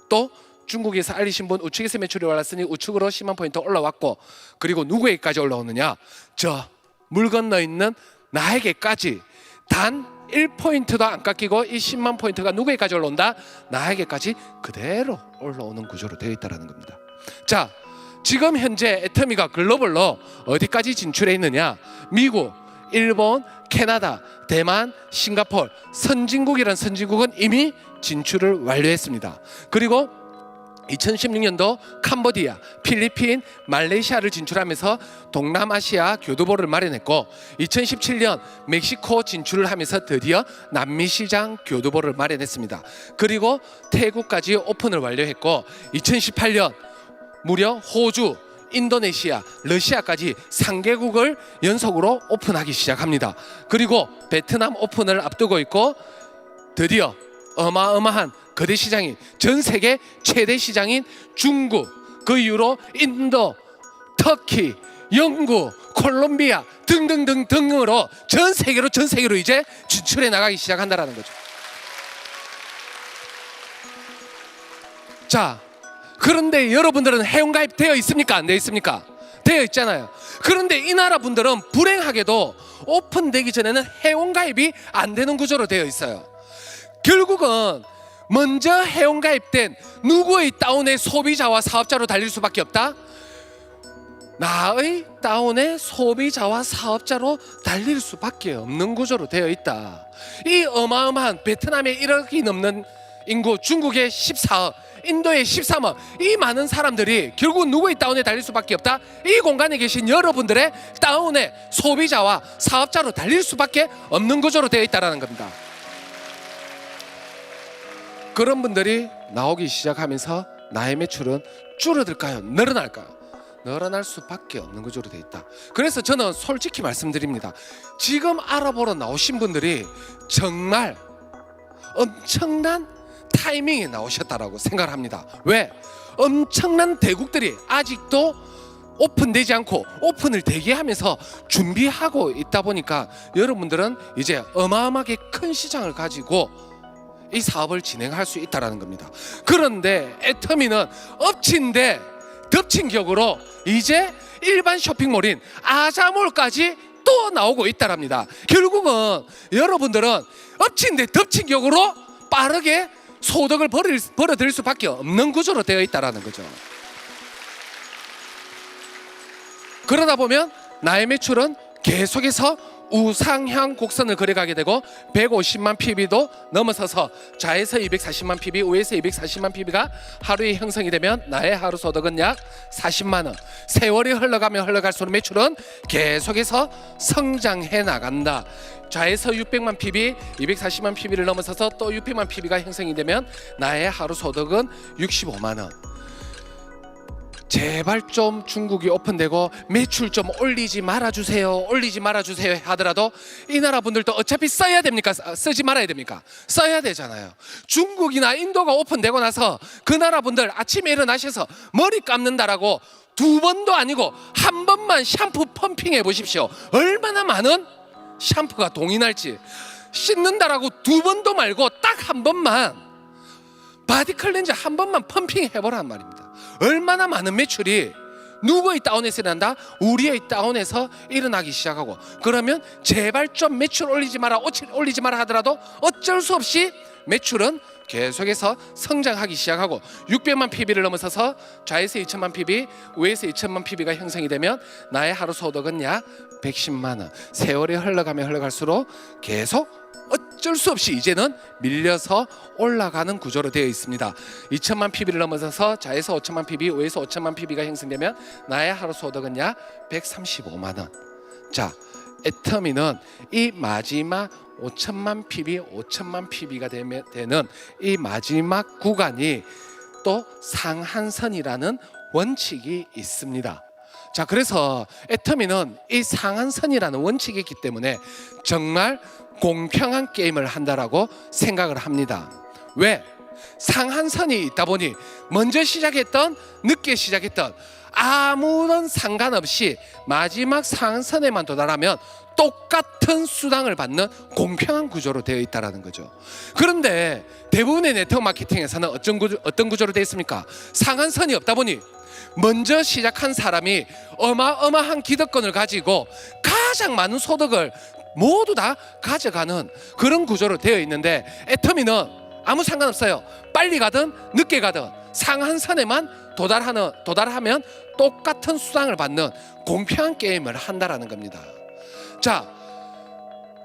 또 중국에서 알리신 분 우측에서 매출이 올랐으니 우측으로 10만 포인트 올라왔고, 그리고 누구에게까지 올라오느냐? 저 물 건너 있는 나에게까지 단 1포인트도 안 깎이고 이 10만 포인트가 누구에게까지 올라온다? 나에게까지 그대로 올라오는 구조로 되어 있다는 겁니다. 자, 지금 현재 애터미가 글로벌로 어디까지 진출해 있느냐? 미국, 일본, 캐나다, 대만, 싱가포르, 선진국이란 선진국은 이미 진출을 완료했습니다. 그리고 2016년도 캄보디아, 필리핀, 말레이시아를 진출하면서 동남아시아 교두보를 마련했고 2017년 멕시코 진출을 하면서 드디어 남미 시장 교두보를 마련했습니다. 그리고 태국까지 오픈을 완료했고 2018년 무려 호주, 인도네시아, 러시아까지 3개국을 연속으로 오픈하기 시작합니다. 그리고 베트남 오픈을 앞두고 있고 드디어 어마어마한 거대 시장인, 전 세계 최대 시장인 중국, 그 이후로 인도, 터키, 영국, 콜롬비아 등등등등으로 전 세계로 이제 진출해 나가기 시작한다라는 거죠. 자, 그런데 여러분들은 회원가입 되어 있습니까? 안 되어 있습니까? 되어 있잖아요. 그런데 이 나라 분들은 불행하게도 오픈되기 전에는 회원가입이 안 되는 구조로 되어 있어요. 결국은 먼저 회원가입된 누구의 다운의 소비자와 사업자로 달릴 수밖에 없다? 나의 다운의 소비자와 사업자로 달릴 수밖에 없는 구조로 되어 있다. 이 어마어마한 베트남의 1억이 넘는 인구, 중국의 14억, 인도의 13억, 이 많은 사람들이 결국 누구의 다운에 달릴 수밖에 없다? 이 공간에 계신 여러분들의 다운의 소비자와 사업자로 달릴 수밖에 없는 구조로 되어 있다는 겁니다. 그런 분들이 나오기 시작하면서 나의 매출은 줄어들까요? 늘어날까요? 늘어날 수밖에 없는 구조로 되어 있다. 그래서 저는 솔직히 말씀드립니다. 지금 알아보러 나오신 분들이 정말 엄청난 타이밍에 나오셨다라고 생각을 합니다. 왜? 엄청난 대국들이 아직도 오픈되지 않고 오픈을 대기하면서 준비하고 있다 보니까 여러분들은 이제 어마어마하게 큰 시장을 가지고 이 사업을 진행할 수 있다는 겁니다. 그런데 애터미는 엎친 데 덮친 격으로 이제 일반 쇼핑몰인 아자몰까지 또 나오고 있다랍니다. 결국은 여러분들은 엎친 데 덮친 격으로 빠르게 소득을 벌어들일 수밖에 없는 구조로 되어 있다는 거죠. 그러다 보면 나의 매출은 계속해서 우상향 곡선을 그려가게 되고 150만 PB도 넘어서서 좌에서 240만 PB, 우에서 240만 PB가 하루에 형성이 되면 나의 하루 소득은 약 40만 원. 세월이 흘러가면 흘러갈수록 매출은 계속해서 성장해 나간다. 좌에서 600만 PB, 240만 PB를 넘어서서 또 600만 PB가 형성이 되면 나의 하루 소득은 65만 원. 제발 좀 중국이 오픈되고 매출 좀 올리지 말아주세요 하더라도 이 나라 분들도 어차피 써야 됩니까? 쓰지 말아야 됩니까? 써야 되잖아요. 중국이나 인도가 오픈되고 나서 그 나라 분들 아침에 일어나셔서 머리 감는다라고 2번도 아니고 1번만 샴푸 펌핑해 보십시오. 얼마나 많은 샴푸가 동이 날지. 씻는다라고 2번도 말고 딱 1번만 바디 클렌저 1번만 펌핑 해보란 말입니다. 얼마나 많은 매출이 누구의 다운에서 일어난다? 우리의 다운에서 일어나기 시작하고, 그러면 제발 좀 매출 올리지 마라 하더라도 어쩔 수 없이 매출은 계속해서 성장하기 시작하고 600만 PB를 넘어서서 좌에서 2천만 PB, 우에서 2천만 PB가 형성이 되면 나의 하루 소득은 약 110만 원. 세월이 흘러가면 흘러갈수록 계속 어쩔 수 없이 이제는 밀려서 올라가는 구조로 되어 있습니다. 2천만 PB를 넘어서서 좌에서 5천만 PB, 우에서 5천만 PB가 형성되면 나의 하루 소득은 약 135만 원. 자, 애터미는 이 마지막 5천만 PB가 되는 이 마지막 구간이 또 상한선이라는 원칙이 있습니다. 자, 그래서 애터미는 이 상한선이라는 원칙이 있기 때문에 정말 공평한 게임을 한다라고 생각을 합니다. 왜? 상한선이 있다 보니 먼저 시작했던 늦게 시작했던 아무런 상관없이 마지막 상한선에만 도달하면 똑같은 수당을 받는 공평한 구조로 되어 있다는 거죠. 그런데 대부분의 네트워크 마케팅에서는 어떤 구조로 되어 있습니까? 상한선이 없다 보니 먼저 시작한 사람이 어마어마한 기득권을 가지고 가장 많은 소득을 모두 다 가져가는 그런 구조로 되어 있는데, 애터미는 아무 상관없어요. 빨리 가든 늦게 가든 상한선에만 도달하면 똑같은 수당을 받는 공평한 게임을 한다라는 겁니다. 자,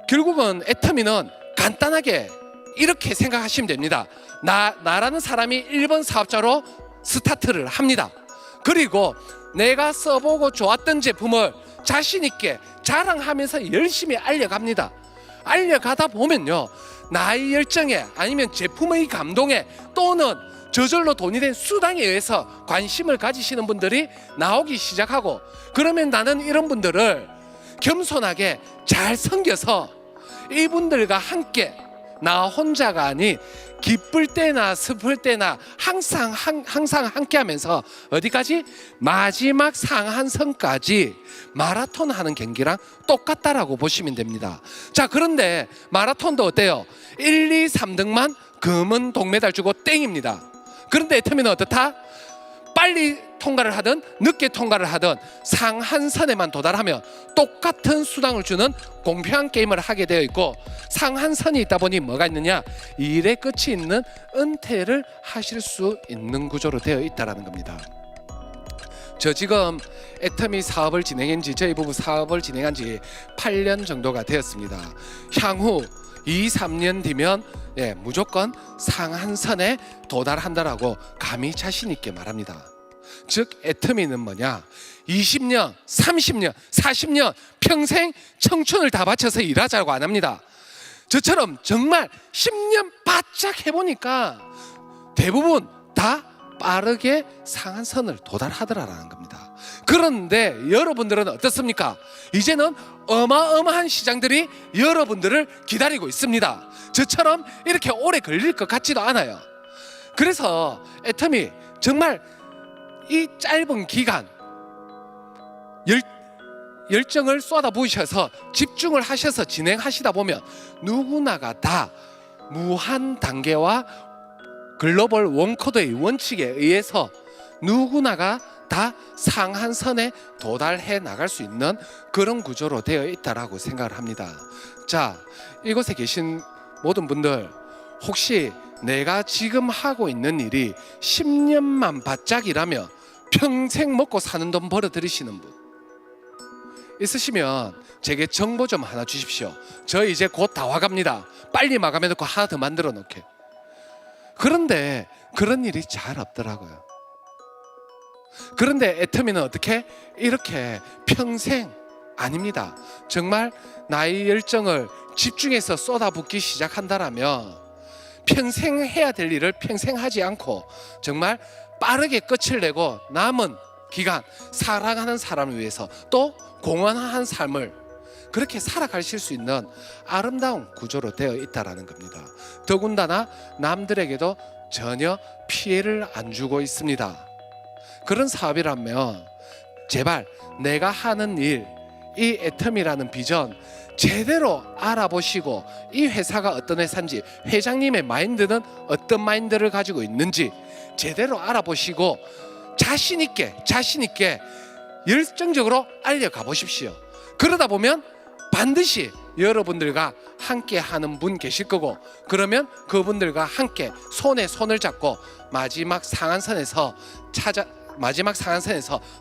결국은 애터미는 간단하게 이렇게 생각하시면 됩니다. 나라는 사람이 1번 사업자로 스타트를 합니다. 그리고 내가 써보고 좋았던 제품을 자신 있게 자랑하면서 열심히 알려갑니다. 알려가다 보면요, 나의 열정에 아니면 제품의 감동에 또는 저절로 돈이 된 수당에 의해서 관심을 가지시는 분들이 나오기 시작하고, 그러면 나는 이런 분들을 겸손하게 잘 섬겨서 이분들과 함께 나 혼자가 아닌 기쁠 때나 슬플 때나 항상 함께하면서 어디까지? 마지막 상한선까지 마라톤 하는 경기랑 똑같다라고 보시면 됩니다. 자, 그런데 마라톤도 어때요? 1, 2, 3등만 금은 동메달 주고 땡입니다. 그런데 애터미는 어떻다? 빨리 통과를 하든 늦게 통과를 하든 상한선에만 도달하면 똑같은 수당을 주는 공평한 게임을 하게 되어 있고, 상한선이 있다 보니 뭐가 있느냐? 일의 끝이 있는 은퇴를 하실 수 있는 구조로 되어 있다는 겁니다. 저 지금 애터미 사업을 진행한 지, 저희 부부 사업을 진행한 지 8년 정도가 되었습니다. 향후 2, 3년 뒤면 무조건 상한선에 도달한다라고 감히 자신 있게 말합니다. 즉 애터미는 뭐냐? 20년, 30년, 40년 평생 청춘을 다 바쳐서 일하자고 안 합니다. 저처럼 정말 10년 바짝 해보니까 대부분 다 빠르게 상한선을 도달하더라라는 겁니다. 그런데 여러분들은 어떻습니까? 이제는 어마어마한 시장들이 여러분들을 기다리고 있습니다. 저처럼 이렇게 오래 걸릴 것 같지도 않아요. 그래서 애터미 정말 이 짧은 기간 열정을 쏟아부으셔서 집중을 하셔서 진행하시다 보면 누구나가 다 무한 단계와 글로벌 원코드의 원칙에 의해서 누구나가 다 상한선에 도달해 나갈 수 있는 그런 구조로 되어 있다라고 생각을 합니다. 자, 이곳에 계신 모든 분들, 혹시 내가 지금 하고 있는 일이 10년만 바짝 일하며 평생 먹고 사는 돈 벌어 들이시는 분 있으시면 제게 정보 좀 하나 주십시오. 저 이제 곧 다 와갑니다. 빨리 마감해 놓고 하나 더 만들어 놓게. 그런데 그런 일이 잘 없더라고요. 그런데 애터미는 어떻게? 이렇게 평생 아닙니다. 정말 나의 열정을 집중해서 쏟아붓기 시작한다라면 평생 해야 될 일을 평생 하지 않고 정말 빠르게 끝을 내고 남은 기간 사랑하는 사람을 위해서 또 공헌한 삶을 그렇게 살아가실 수 있는 아름다운 구조로 되어 있다는 겁니다. 더군다나 남들에게도 전혀 피해를 안 주고 있습니다. 그런 사업이라면 제발 내가 하는 일, 이 애터미라는 비전 제대로 알아보시고 이 회사가 어떤 회사인지, 회장님의 마인드는 어떤 마인드를 가지고 있는지 제대로 알아보시고 자신 있게 열정적으로 알려가 보십시오. 그러다 보면 반드시 여러분들과 함께 하는 분 계실 거고, 그러면 그분들과 함께 손에 손을 잡고 마지막 상한선에서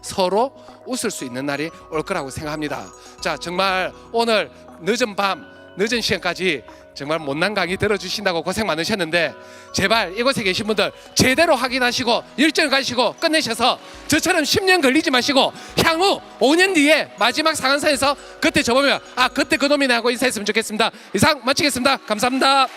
서로 웃을 수 있는 날이 올 거라고 생각합니다. 자, 정말 오늘 늦은 시간까지 정말 못난 강의 들어주신다고 고생 많으셨는데, 제발 이곳에 계신 분들 제대로 확인하시고 일정을 가시고 끝내셔서 저처럼 10년 걸리지 마시고 향후 5년 뒤에 마지막 상한선에서 그때 저보면 그때 그놈이네 하고 인사했으면 좋겠습니다. 이상 마치겠습니다. 감사합니다.